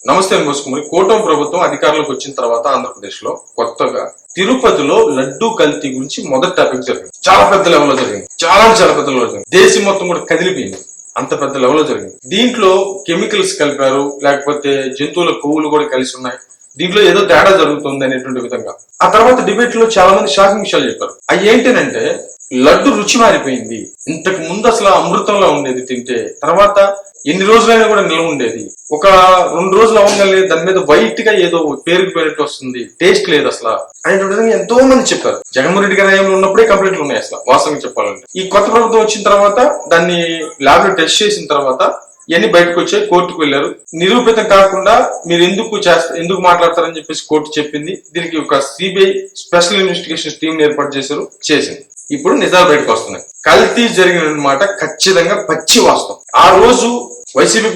నమస్తే మోసుకుమరి. కూటమి ప్రభుత్వం అధికారంలోకి వచ్చిన తర్వాత ఆంధ్రప్రదేశ్ లో కొత్తగా తిరుపతిలో లడ్డూ కల్తీ గురించి మొదటి టాపిక్ జరిగింది. చాలా పెద్ద లెవెల్లో జరిగింది. చాలా పెద్ద లెవెల్లో జరిగింది. దేశం మొత్తం కూడా కదిలిపోయింది. అంత పెద్ద లెవెల్లో జరిగింది. దీంట్లో కెమికల్స్ కలిపారు, లేకపోతే జంతువుల కొవ్వులు కూడా కలిసి ఉన్నాయి. దీంట్లో ఏదో తేడా జరుగుతుంది అనేటువంటి విధంగా ఆ తర్వాత డిబేట్ లో చాలా మంది షాకింగ్ విషయాలు చెప్పారు. అవి ఏంటంటే లడ్డు రుచి మారిపోయింది. ఇంతకు ముందు అసలు అమృతంలో ఉండేది తింటే, తర్వాత ఎన్ని రోజులైనా కూడా నిల్వ ఉండేది. ఒక 2 రోజులు అవ్వగానే దాని మీద వైట్ గా ఏదో పేరుకుపోయినట్టు వస్తుంది, టేస్ట్ లేదు అసలు అనేటువంటి విధంగా ఎంతో మంది చెప్పారు. జగన్మోహన్ రెడ్డి గారి హయాంలో ఉన్నప్పుడే కంప్లైంట్లు ఉన్నాయి అసలు వాస్తవంగా చెప్పాలంటే. ఈ కొత్త ప్రభుత్వం వచ్చిన తర్వాత దాన్ని ల్యాబ్ లో టెస్ట్ చేసిన తర్వాత ఇవన్నీ బయటకు వచ్చాయి. కోర్టుకు వెళ్లారు. నిరూపితం కాకుండా మీరు ఎందుకు మాట్లాడతారని చెప్పేసి కోర్టు చెప్పింది. దీనికి ఒక సిబిఐ స్పెషల్ ఇన్వెస్టిగేషన్ టీం ఏర్పాటు చేసింది. ఇప్పుడు నిజాలు బయటకు వస్తున్నాయి. కల్తీ జరిగిన మాట ఖచ్చితంగా పచ్చి వాస్తవం. ఆ రోజు వైసీపీ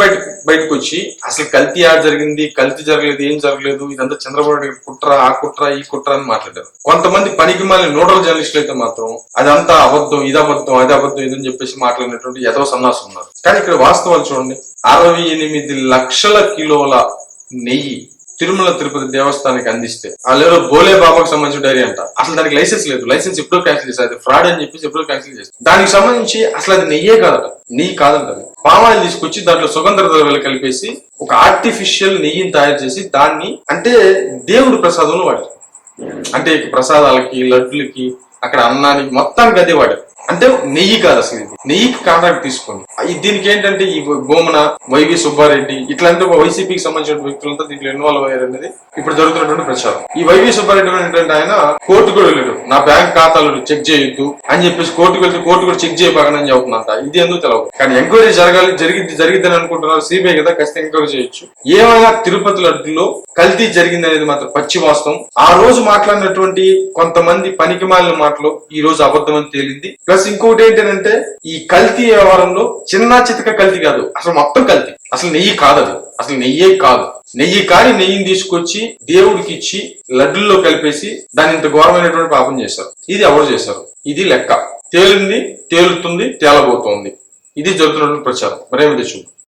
బయటకు వచ్చి అసలు కల్తీ జరిగింది, కల్తీ జరగలేదు, ఏం జరగలేదు, ఇదంతా చంద్రబాబు నాయుడు కుట్ర, ఆ కుట్ర, ఈ కుట్ర అని మాట్లాడారు. కొంతమంది పనికి మాలిన నోడల్ జర్నలిస్టులు అయితే మాత్రం అదంతా అబద్ధం, ఇది అబద్ధం, అది అబద్ధం, ఇదని చెప్పేసి మాట్లాడినటువంటి ఎదో సన్నాసం ఉన్నారు. కానీ ఇక్కడ వాస్తవాలు చూడండి. 68 లక్షల కిలోల నెయ్యి తిరుమల తిరుపతి దేవస్థానానికి అందిస్తే వాళ్ళు బోలే బాబాకు సంబంధించిన డైరీ అంట. అసలు దానికి లైసెన్స్ లేదు. లైసెన్స్ ఎప్పుడో క్యాన్సిల్ చేస్తారు. అది ఫ్రాడ్ అని చెప్పేసి ఎప్పుడో క్యాన్సిల్ చేస్తారు. దానికి సంబంధించి అసలు అది నెయ్యే కాదట, నెయ్యి కాదంట. పామాయిల్ తీసుకొచ్చి దాంట్లో సుగంధ ద్రవ్యాలు కలిపేసి ఒక ఆర్టిఫిషియల్ నెయ్యిని తయారు చేసి దాన్ని అంటే దేవుడి ప్రసాదంలో వాడారు. అంటే ప్రసాదాలకి, లడ్డులకి, అక్కడ అన్నానికి మొత్తానికి అదే వాడారు. అంటే నెయ్యి కాదు అసలు. ఇది నెయ్యికి కాంట్రాక్ట్ తీసుకోండి. దీనికి ఏంటంటే ఈ భూమన, వైవి సుబ్బారెడ్డి ఇట్లాంటి వైసీపీకి సంబంధించిన వ్యక్తులంతా దీంట్లో ఇన్వాల్వ్ అయ్యారు అనేది ఇప్పుడు జరుగుతున్నటువంటి ప్రచారం. ఈ వైవి సుబ్బారెడ్డి ఏంటంటే ఆయన కోర్టు కూడా వెళ్ళాడు. నా బ్యాంక్ ఖాతాలు చెక్ చేయొద్దు అని చెప్పేసి కోర్టుకు వెళ్తే కోర్టు కూడా చెక్ చేయబాగనని చెబుతుందంట. ఇది ఎందుకు తెలవదు. కానీ ఎంక్వైరీ జరిగిద్దని అనుకుంటున్నారు. సిబిఐ కదా, ఖచ్చితంగా ఎంక్వైరీ చేయొచ్చు. ఏమైనా తిరుపతి లడ్డులో కల్తీ జరిగింది అనేది మాత్రం పచ్చి వాస్తవం. ఆ రోజు మాట్లాడినటువంటి కొంతమంది పనికి మాలిన మాటలు ఈ రోజు అబద్ధం అని తేలింది. ప్లస్ ఇంకోటి ఏంటంటే ఈ కల్తీ వ్యవహారంలో చిన్న చితక కల్తీ కాదు, అసలు మొత్తం కల్తీ. అసలు నెయ్యి కాదు, అది అసలు నెయ్యే కాదు. నెయ్యిని తీసుకొచ్చి దేవుడికి ఇచ్చి లడ్డుల్లో కలిపేసి దాన్ని ఇంత ఘోరమైనటువంటి పాపం చేశారు. ఇది ఎవరు చేశారు? ఇది లెక్క. తేలుతుంది, తేలుతుంది, తేలబోతోంది. ఇది జరుగుతున్నటువంటి ప్రచారం. మరేమిటి చూడు.